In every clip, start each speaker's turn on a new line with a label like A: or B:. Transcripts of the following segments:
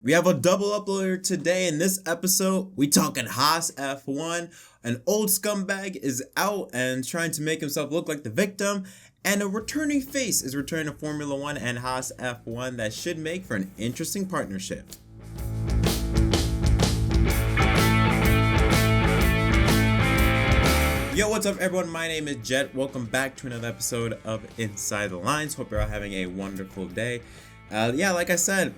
A: We have a double uploader today. In this episode, we talking Haas F1. An old scumbag is out and trying to make himself look like the victim, and a returning face is returning to Formula 1 and Haas F1 that should make for an interesting partnership. Yo, what's up everyone? My name is Jet. Welcome back to another episode of Inside the Lines. Hope you're all having a wonderful day. Like I said,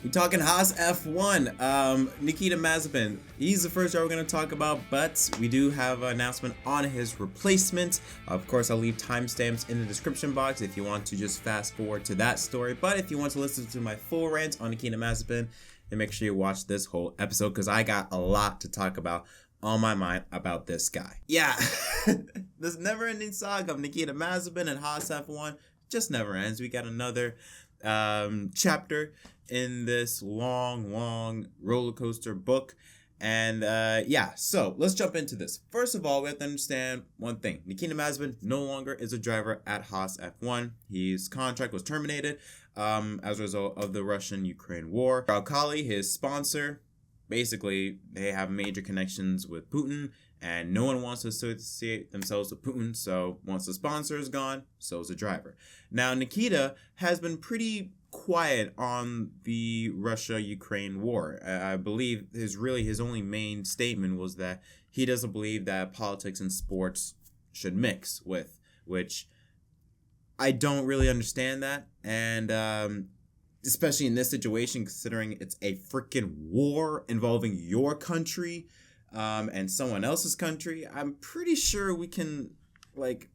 A: we're talking Haas F1. Nikita Mazepin, he's the first driver we're going to talk about, but we do have an announcement on his replacement. Of course, I'll leave timestamps in the description box if you want to just fast forward to that story. But if you want to listen to my full rant on Nikita Mazepin, then make sure you watch this whole episode because I got a lot to talk about on my mind about this guy. Yeah, this never-ending saga of Nikita Mazepin and Haas F1 just never ends. We got another chapter in this long roller coaster book. And so let's jump into this. First of all, we have to understand one thing. Nikita Mazepin no longer is a driver at Haas F1. His contract was terminated as a result of the Russian-Ukraine war. Uralkali, his sponsor, basically they have major connections with Putin, and no one wants to associate themselves with Putin. So once the sponsor is gone, so is the driver. Now Nikita has been pretty quiet on the Russia-Ukraine war. I believe his only main statement was that he doesn't believe that politics and sports should mix with, which I don't really understand that. And especially in this situation, considering it's a freaking war involving your country and someone else's country, I'm pretty sure we can at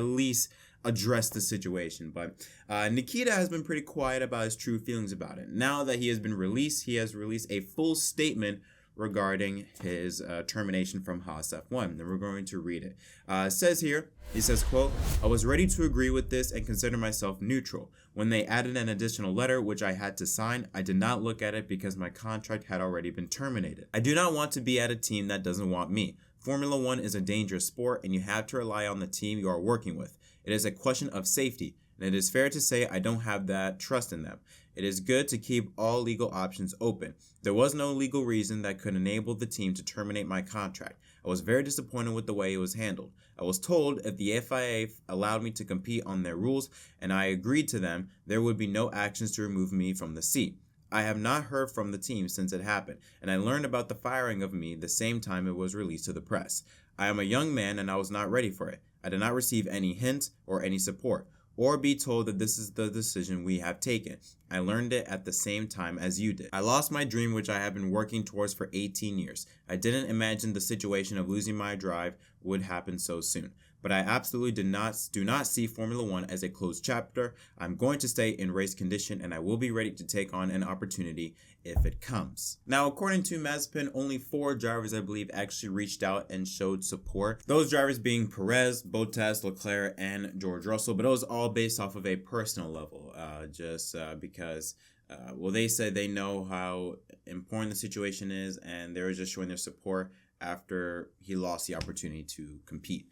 A: least address the situation. But Nikita has been pretty quiet about his true feelings about it. Now that he has been released, he has released a full statement regarding his termination from Haas F1, and we're going to read it. It says here, he says, quote, "I was ready to agree with this and consider myself neutral. When they added an additional letter, which I had to sign, I did not look at it because my contract had already been terminated. I do not want to be at a team that doesn't want me. Formula 1 is a dangerous sport, and you have to rely on the team you are working with. It is a question of safety, and it is fair to say I don't have that trust in them. It is good to keep all legal options open. There was no legal reason that could enable the team to terminate my contract. I was very disappointed with the way it was handled. I was told if the FIA allowed me to compete on their rules and I agreed to them, there would be no actions to remove me from the seat. I have not heard from the team since it happened, and I learned about the firing of me the same time it was released to the press. I am a young man and I was not ready for it. I did not receive any hint or any support, or be told that this is the decision we have taken. I learned it at the same time as you did. I lost my dream, which I have been working towards for 18 years. I didn't imagine the situation of losing my drive would happen so soon. But I absolutely do not see Formula 1 as a closed chapter. I'm going to stay in race condition, and I will be ready to take on an opportunity if it comes." Now, according to Mazepin, only 4 drivers, I believe, actually reached out and showed support. Those drivers being Perez, Bottas, Leclerc, and George Russell. But it was all based off of a personal level, because they said they know how important the situation is, and they were just showing their support after he lost the opportunity to compete.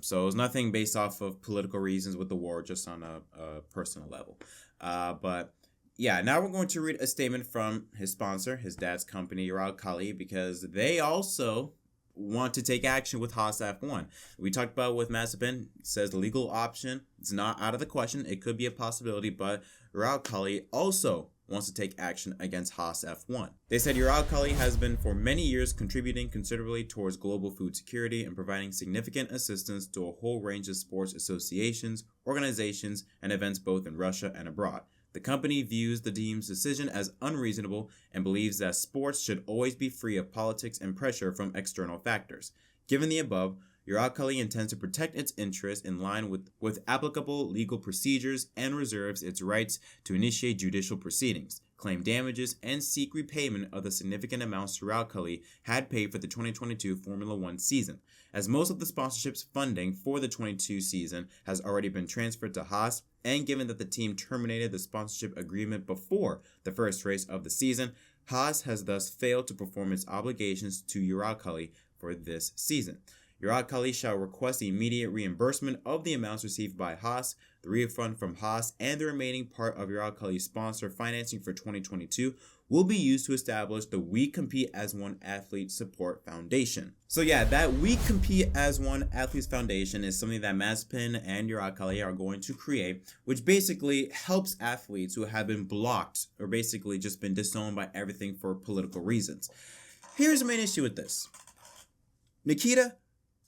A: So it was nothing based off of political reasons with the war, just on a personal level. Now we're going to read a statement from his sponsor, his dad's company, Uralkali, because they also want to take action with Haas F1. We talked about with Mazepin, says the legal option is not out of the question. It could be a possibility, but Uralkali also wants to take action against Haas F1. They said Uralkali has been for many years contributing considerably towards global food security and providing significant assistance to a whole range of sports associations, organizations, and events both in Russia and abroad. The company views the team's decision as unreasonable and believes that sports should always be free of politics and pressure from external factors. Given the above, Uralkali intends to protect its interests in line with applicable legal procedures and reserves its rights to initiate judicial proceedings, claim damages, and seek repayment of the significant amounts Uralkali had paid for the 2022 Formula 1 season. As most of the sponsorship's funding for the 22 season has already been transferred to Haas, and given that the team terminated the sponsorship agreement before the first race of the season, Haas has thus failed to perform its obligations to Uralkali for this season. Uralkali shall request the immediate reimbursement of the amounts received by Haas, the refund from Haas, and the remaining part of Uralkali's sponsor financing for 2022 will be used to establish the We Compete as One Athlete Support Foundation. So yeah, that We Compete as One Athletes Foundation is something that Mazepin and Uralkali are going to create, which basically helps athletes who have been blocked or basically just been disowned by everything for political reasons. Here's the main issue with this. Nikita,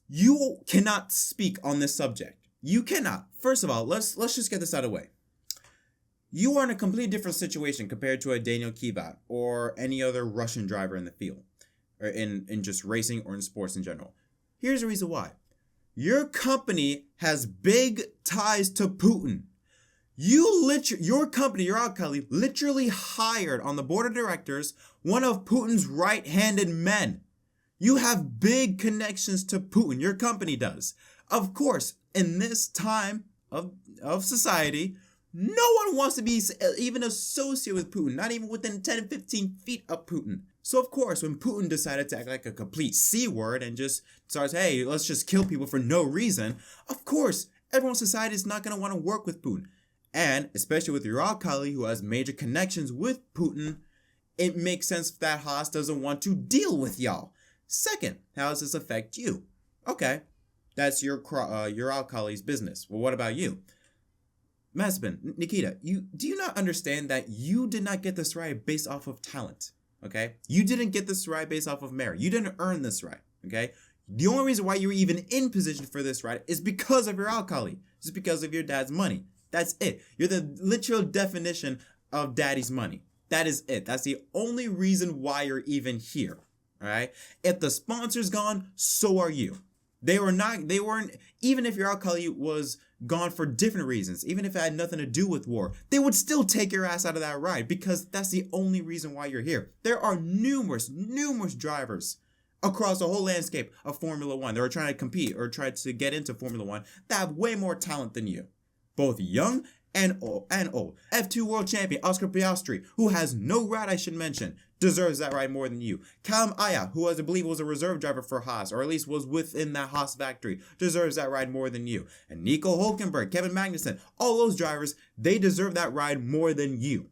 A: you cannot speak on this subject. You cannot. First of all, let's just get this out of the way. You are in a completely different situation compared to a Daniel Kvyat or any other Russian driver in the field, or in just racing or in sports in general. Here's the reason why. Your company has big ties to Putin. Your company, Uralkali, literally hired on the board of directors one of Putin's right-handed men. You have big connections to Putin. Your company does. Of course, in this time of society, no one wants to be even associated with Putin, not even within 10, 15 feet of Putin. So of course, when Putin decided to act like a complete C-word and just starts, hey, let's just kill people for no reason, of course, everyone's society is not going to want to work with Putin. And especially with Uralkali, who has major connections with Putin, it makes sense that Haas doesn't want to deal with y'all. Second, how does this affect you? Okay, that's your Uralkali's business. Well, what about you? Mazepin, Nikita, do you not understand that you did not get this right based off of talent, okay? You didn't get this right based off of merit. You didn't earn this right, okay? The only reason why you're even in position for this right is because of Uralkali. It's because of your dad's money. That's it. You're the literal definition of daddy's money. That is it. That's the only reason why you're even here, all right? If the sponsor's gone, so are you. They weren't, even if Uralkali was gone for different reasons, even if it had nothing to do with war, they would still take your ass out of that ride because that's the only reason why you're here. There are numerous drivers across the whole landscape of Formula One that are trying to compete or try to get into Formula One that have way more talent than you, both young and old. F2 world champion Oscar Piastri, who has no ride I should mention, deserves that ride more than you. Callum Aya, who I believe was a reserve driver for Haas, or at least was within that Haas factory, deserves that ride more than you. And Nico Hülkenberg, Kevin Magnussen, all those drivers, they deserve that ride more than you.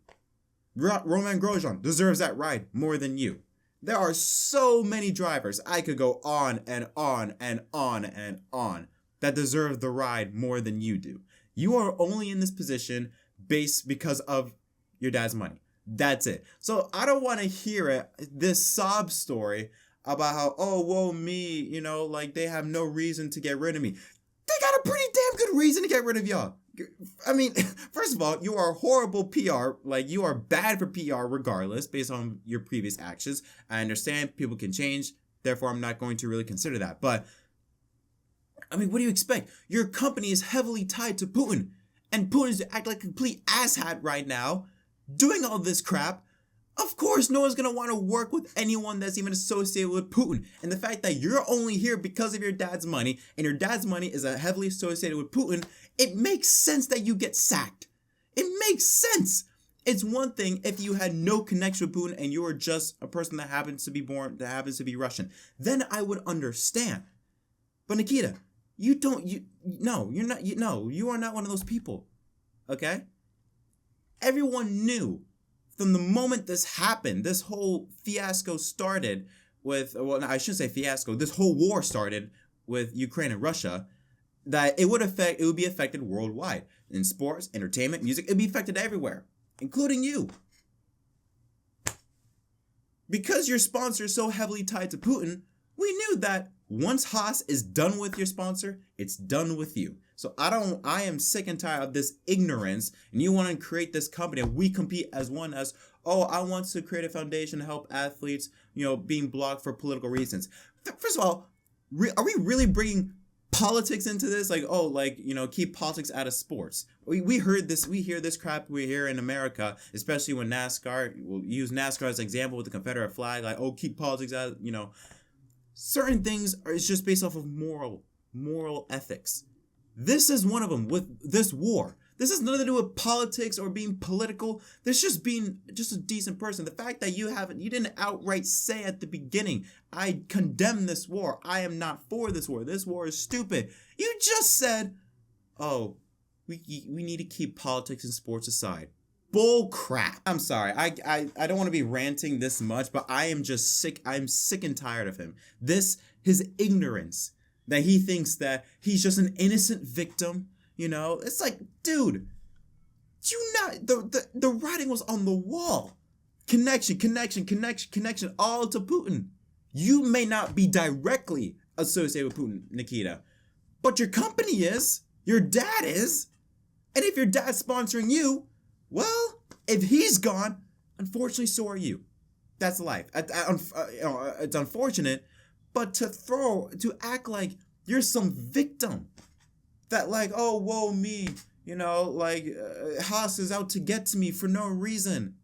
A: Romain Grosjean deserves that ride more than you. There are so many drivers, I could go on and on and on and on, that deserve the ride more than you do. You are only in this position because of your dad's money. That's it. So I don't want to hear this sob story about how, oh, whoa, me, like they have no reason to get rid of me. They got a pretty damn good reason to get rid of y'all. I mean, first of all, you are horrible PR. Like, you are bad for PR regardless, based on your previous actions. I understand people can change. Therefore, I'm not going to really consider that. But I mean, what do you expect? Your company is heavily tied to Putin, and Putin's acting like a complete asshat right now, doing all this crap. Of course, no one's going to want to work with anyone that's even associated with Putin. And the fact that you're only here because of your dad's money, and your dad's money is heavily associated with Putin, it makes sense that you get sacked. It makes sense. It's one thing if you had no connection with Putin and you were just a person that happens to be Russian. Then I would understand. But Nikita, you are not one of those people. Okay? Everyone knew from the moment this happened, this whole fiasco started with, well, I shouldn't say fiasco, this whole war started with Ukraine and Russia, that it would be affected worldwide. In sports, entertainment, music, it'd be affected everywhere, including you. Because your sponsor is so heavily tied to Putin, we knew that once Haas is done with your sponsor, it's done with you. So I am sick and tired of this ignorance, and you want to create this company, and we compete as one as, oh, I want to create a foundation to help athletes, being blocked for political reasons. First of all, are we really bringing politics into this? Keep politics out of sports. We hear this crap we hear in America, especially when NASCAR, we'll use NASCAR as an example with the Confederate flag, like, oh, keep politics out, Certain things it's just based off of moral ethics. This is one of them with this war. This has nothing to do with politics or being political. This just being just a decent person. The fact that you didn't outright say at the beginning, I condemn this war. I am not for this war. This war is stupid. You just said, oh, we need to keep politics and sports aside. Bull crap. I'm sorry. I don't want to be ranting this much, but I am just sick. I'm sick and tired of him. His ignorance, that he thinks that he's just an innocent victim. You know, it's like, dude, the writing was on the wall. Connection, all to Putin. You may not be directly associated with Putin, Nikita, but your company is, your dad is, and if your dad's sponsoring you, well, if he's gone, unfortunately, so are you. That's life. It's unfortunate, but to act like you're some victim, that like, oh, whoa, me, you know, like Haas is out to get to me for no reason.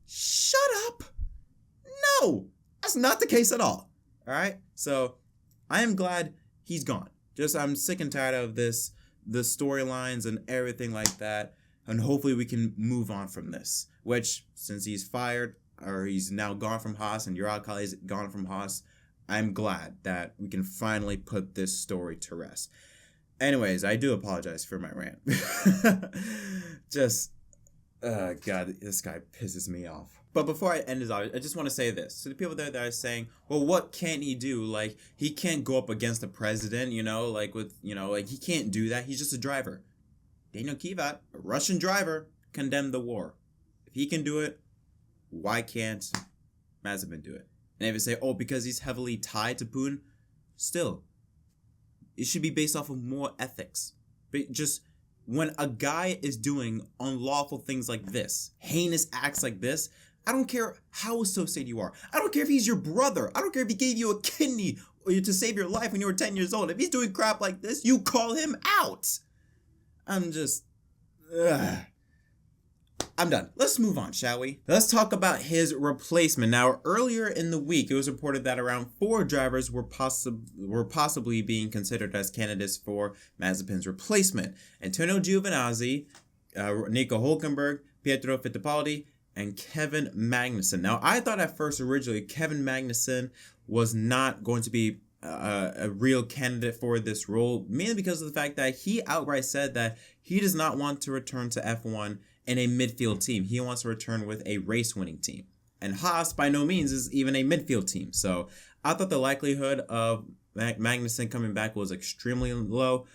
A: Shut up. No, that's not the case at all. All right. So I am glad he's gone. I'm sick and tired of the storylines and everything like that. And hopefully we can move on from this, which since he's fired or he's now gone from Haas and Uralkali is gone from Haas, I'm glad that we can finally put this story to rest. Anyways, I do apologize for my rant. God, this guy pisses me off. But before I end this off, I just want to say this. To the people there that are saying, well, what can he do? Like, he can't go up against the president, you know, like he can't do that. He's just a driver. Daniel Kvyat, a Russian driver, condemned the war. If he can do it, why can't Mazepin do it? And if you say, oh, because he's heavily tied to Putin, still, it should be based off of more ethics. But just when a guy is doing unlawful things like this, heinous acts like this, I don't care how associated you are. I don't care if he's your brother. I don't care if he gave you a kidney to save your life when you were 10 years old. If he's doing crap like this, you call him out. I'm done. Let's move on, shall we? Let's talk about his replacement. Now, earlier in the week, it was reported that around 4 drivers were possibly being considered as candidates for Mazepin's replacement. Antonio Giovinazzi, Nico Hülkenberg, Pietro Fittipaldi, and Kevin Magnussen. Now, I thought at first originally Kevin Magnussen was not going to be a real candidate for this role, mainly because of the fact that he outright said that he does not want to return to F1 in a midfield team. He wants to return with a race-winning team. And Haas, by no means, is even a midfield team. So I thought the likelihood of Magnussen coming back was extremely low.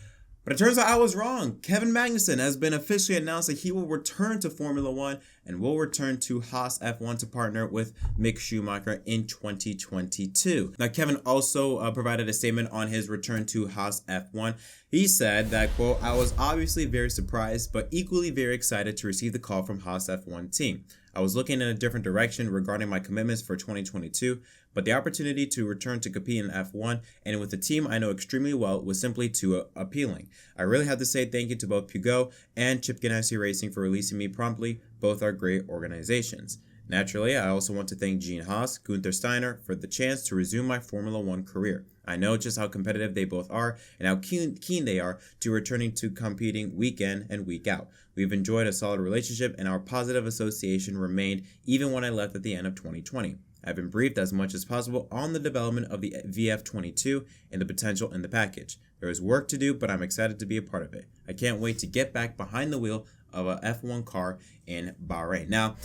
A: But it turns out I was wrong. Kevin Magnussen has been officially announced that he will return to Formula 1 and will return to Haas F1 to partner with Mick Schumacher in 2022. Now, Kevin also provided a statement on his return to Haas F1. He said that, quote, I was obviously very surprised, but equally very excited to receive the call from Haas F1 team. I was looking in a different direction regarding my commitments for 2022, but the opportunity to return to compete in F1 and with a team I know extremely well was simply too appealing. I really have to say thank you to both Peugeot and Chip Ganassi Racing for releasing me promptly. Both are great organizations. Naturally, I also want to thank Gene Haas, Gunther Steiner for the chance to resume my Formula 1 career. I know just how competitive they both are and how keen they are to returning to competing week in and week out. We've enjoyed a solid relationship and our positive association remained even when I left at the end of 2020. I've been briefed as much as possible on the development of the VF22 and the potential in the package. There is work to do, but I'm excited to be a part of it. I can't wait to get back behind the wheel of a F1 car in Bahrain. Now,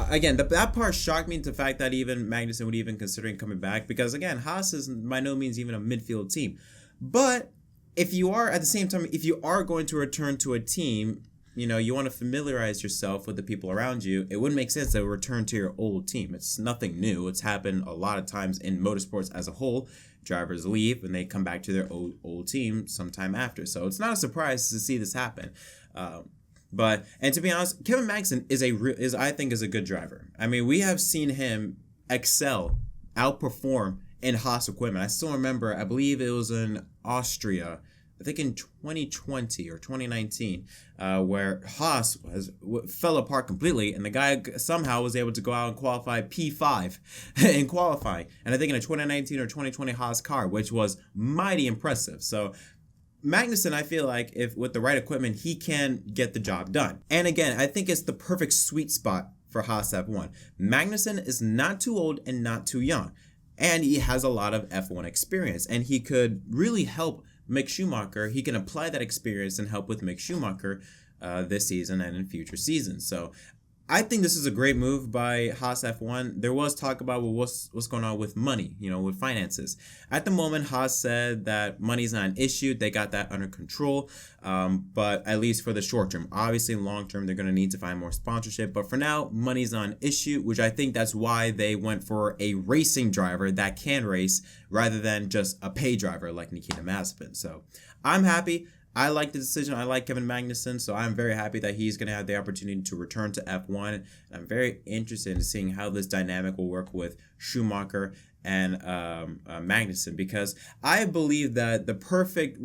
A: again, that part shocked me, the fact that even Magnussen would even considering coming back, because again, Haas is by no means even a midfield team. But if you are, at the same time, if you are going to return to a team, you know, you want to familiarize yourself with the people around you, it wouldn't make sense to return to your old team. It's nothing new. It's happened a lot of times in motorsports as a whole. Drivers leave and they come back to their old team sometime after. So it's not a surprise to see this happen. And to be honest, Kevin Magnussen is I think a good driver. I mean, we have seen him excel, outperform in Haas equipment. I still remember, I believe it was in Austria, I think in 2020 or 2019, where Haas fell apart completely, and the guy somehow was able to go out and qualify P5 in qualifying. And I think in a 2019 or 2020 Haas car, which was mighty impressive. So Magnussen, I feel like if with the right equipment, he can get the job done. And again, I think it's the perfect sweet spot for Haas F1. Magnussen is not too old and not too young, and he has a lot of F1 experience, and he could really help Mick Schumacher. He can apply that experience and help with Mick Schumacher this season and in future seasons. So I think this is a great move by Haas F1. There was talk about what's going on with money, with finances. At the moment, Haas said that money's not an issue. They got that under control, but at least for the short term. Obviously, long term, they're going to need to find more sponsorship. But for now, money's not an issue, which I think that's why they went for a racing driver that can race rather than just a pay driver like Nikita Mazepin. So I'm happy. I like the decision. I like Kevin Magnussen, so I'm very happy that he's going to have the opportunity to return to F1. And I'm very interested in seeing how this dynamic will work with Schumacher and Magnussen, because I believe that the perfect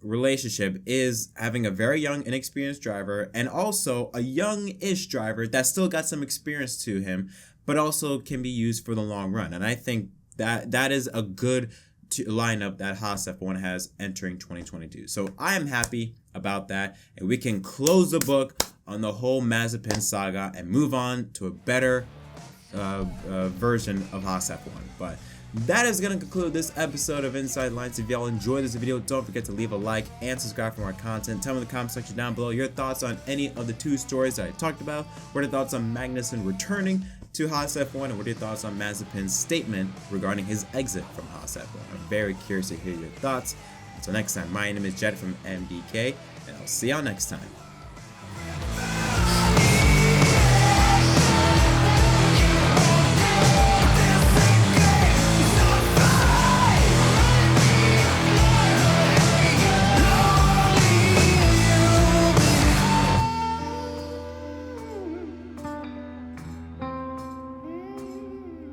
A: relationship is having a very young, inexperienced driver and also a young-ish driver that still got some experience to him, but also can be used for the long run. And I think that is a good lineup that Haas F1 has entering 2022. So I am happy about that, and we can close the book on the whole Mazepin saga and move on to a better version of Haas F1. But that is going to conclude this episode of Inside Lines. If y'all enjoyed this video, don't forget to leave a like and subscribe for more content. Tell me in the comment section down below your thoughts on any of the two stories that I talked about. What are your thoughts on Magnussen returning to Haas F1, and what are your thoughts on Mazepin's statement regarding his exit from Haas F1? I'm very curious to hear your thoughts. Until next time, my name is Jed from MDK, and I'll see y'all next time.